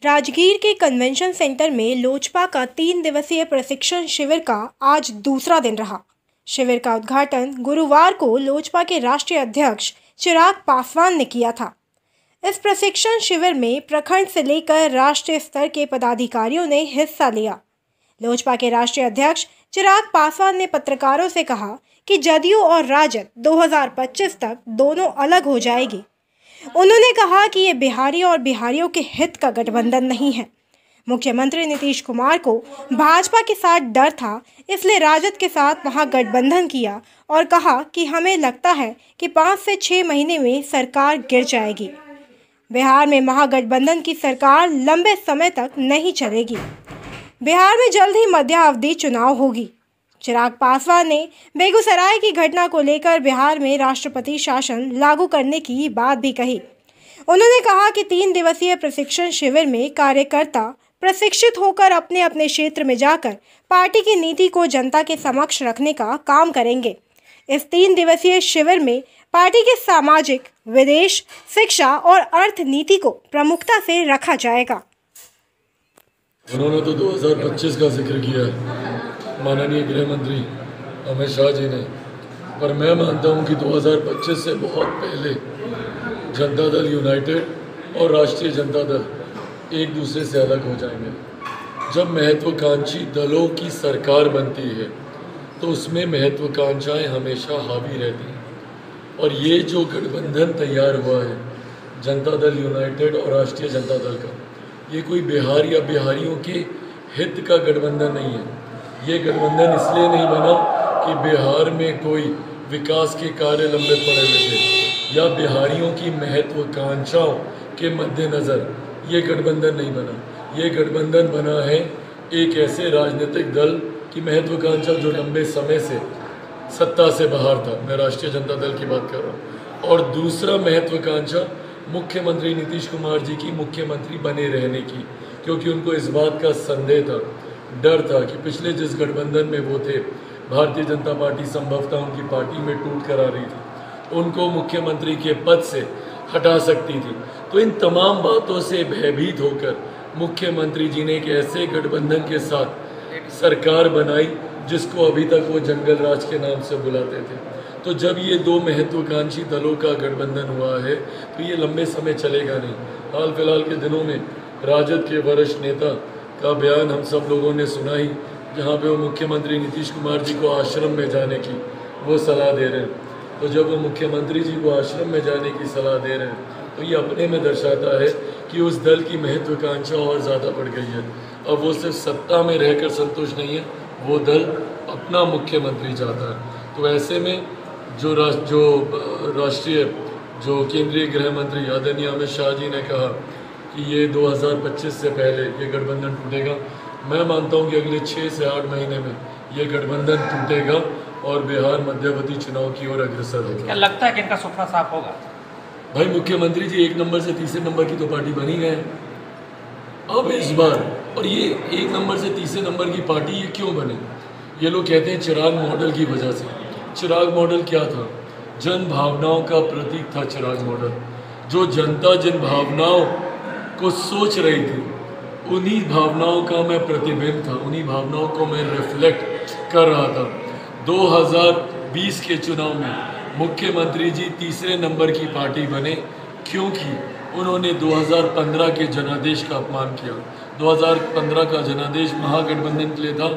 राजगीर के convention centre में लोजपा का 3 दिवसीय प्रशिक्षण शिविर का आज दूसरा दिन रहा। शिविर का उद्घाटन गुरुवार को लोजपा के राष्ट्रीय अध्यक्ष चिराग पासवान ने किया था। इस प्रशिक्षण शिविर में प्रखंड से लेकर राष्ट्रीय स्तर के पदाधिकारियों ने हिस्सा लिया। लोजपा के राष्ट्रीय अध्यक्ष चिराग पासवान ने पत्रकारों से कहा कि जदयू और राजद 2025 तक दोनों अलग हो जाएगी। उन्होंने कहा कि ये बिहारी और बिहारियों के हित का गठबंधन नहीं है। मुख्यमंत्री नीतीश कुमार को भाजपा के साथ डर था, इसलिए राजद के साथ वहां गठबंधन किया और कहा कि हमें लगता है कि 5 से 6 महीने में सरकार गिर जाएगी। बिहार में महागठबंधन की सरकार लंबे समय तक नहीं चलेगी। बिहार में जल्द ही मध्यावधि चुनाव होगी। चिराग पासवान ने बेगूसराय की घटना को लेकर बिहार में राष्ट्रपति शासन लागू करने की बात भी कही। उन्होंने कहा कि 3 दिवसीय प्रशिक्षण शिविर में कार्यकर्ता प्रशिक्षित होकर अपने अपने क्षेत्र में जाकर पार्टी की नीति को जनता के समक्ष रखने का काम करेंगे। इस 3 दिवसीय शिविर में पार्टी के सामाजिक, विदेश, शिक्षा और अर्थ नीति को प्रमुखता से रखा जाएगा। उन्होंने तो 2025 का जिक्र किया माननीय गृह मंत्री अमित शाह जी ने, पर मैं मानता हूं कि 2025 से बहुत पहले जनता दल यूनाइटेड और राष्ट्रीय जनता दल एक दूसरे से अलग हो जाएंगे। जब महत्वाकांक्षी दलों की सरकार बनती है तो उसमें महत्वाकांक्षाएं हमेशा हावी रहती हैं, और ये जो गठबंधन तैयार हुआ है जनता दल यूनाइटेड और राष्ट्रीय जनता दल का, ये कोई बिहार या बिहारियों के हित का गठबंधन नहीं है। ये गठबंधन इसलिए नहीं बना कि बिहार में कोई विकास के कार्य लंबित पड़े हुए थे या बिहारियों की महत्वाकांक्षाओं के मद्देनज़र ये गठबंधन नहीं बना। ये गठबंधन बना है एक ऐसे राजनीतिक दल की महत्वाकांक्षा जो लंबे समय से सत्ता से बाहर था, मैं राष्ट्रीय जनता दल की बात कर रहा हूँ, और दूसरा महत्वाकांक्षा मुख्यमंत्री नीतीश कुमार जी की मुख्यमंत्री बने रहने की, क्योंकि उनको इस बात का संदेह था, डर था कि पिछले जिस गठबंधन में वो थे, भारतीय जनता पार्टी संभवतः उनकी पार्टी में टूट कर आ रही थी, उनको मुख्यमंत्री के पद से हटा सकती थी। तो इन तमाम बातों से भयभीत होकर मुख्यमंत्री जी ने एक ऐसे गठबंधन के साथ सरकार बनाई जिसको अभी तक वो जंगल राज के नाम से बुलाते थे। तो जब ये 2 महत्वाकांक्षी दलों का गठबंधन हुआ है तो ये लंबे समय चलेगा नहीं। हाल फिलहाल के दिनों में राजद के वरिष्ठ नेता का बयान हम सब लोगों ने सुना ही, जहाँ पे वो मुख्यमंत्री नीतीश कुमार जी को आश्रम में जाने की वो सलाह दे रहे हैं। तो जब वो मुख्यमंत्री जी को आश्रम में जाने की सलाह दे रहे हैं तो ये अपने में दर्शाता है कि उस दल की महत्वाकांक्षा और ज़्यादा बढ़ गई है। अब वो सिर्फ सत्ता में रहकर संतुष्ट नहीं है, वो दल अपना मुख्यमंत्री चाहता है। तो ऐसे में जो राष्ट्रीय केंद्रीय गृह मंत्री आदरणीय अमित शाह जी ने कहा कि ये 2025 से पहले ये गठबंधन टूटेगा, मैं मानता हूँ कि अगले 6 से 8 महीने में ये गठबंधन टूटेगा और बिहार मध्यावधि चुनाव की ओर अग्रसर होगा। क्या लगता है कि इनका सुपना साफ होगा? भाई मुख्यमंत्री जी 1 नंबर से तीसरे नंबर की तो पार्टी बनी गए। अब इस बार, और ये 1 नंबर से तीसरे नंबर की पार्टी ये क्यों बने? ये लोग कहते हैं चिराग मॉडल की वजह से। चिराग मॉडल क्या था? जन भावनाओं का प्रतीक था चिराग मॉडल। जो जनता जिन भावनाओं को सोच रही थी, उन्हीं भावनाओं का मैं प्रतिबिंब था, उन्हीं भावनाओं को मैं रिफ्लेक्ट कर रहा था। 2020 के चुनाव में मुख्यमंत्री जी तीसरे नंबर की पार्टी बने क्योंकि उन्होंने 2015 के जनादेश का अपमान किया। 2015 का जनादेश महागठबंधन के लिए था।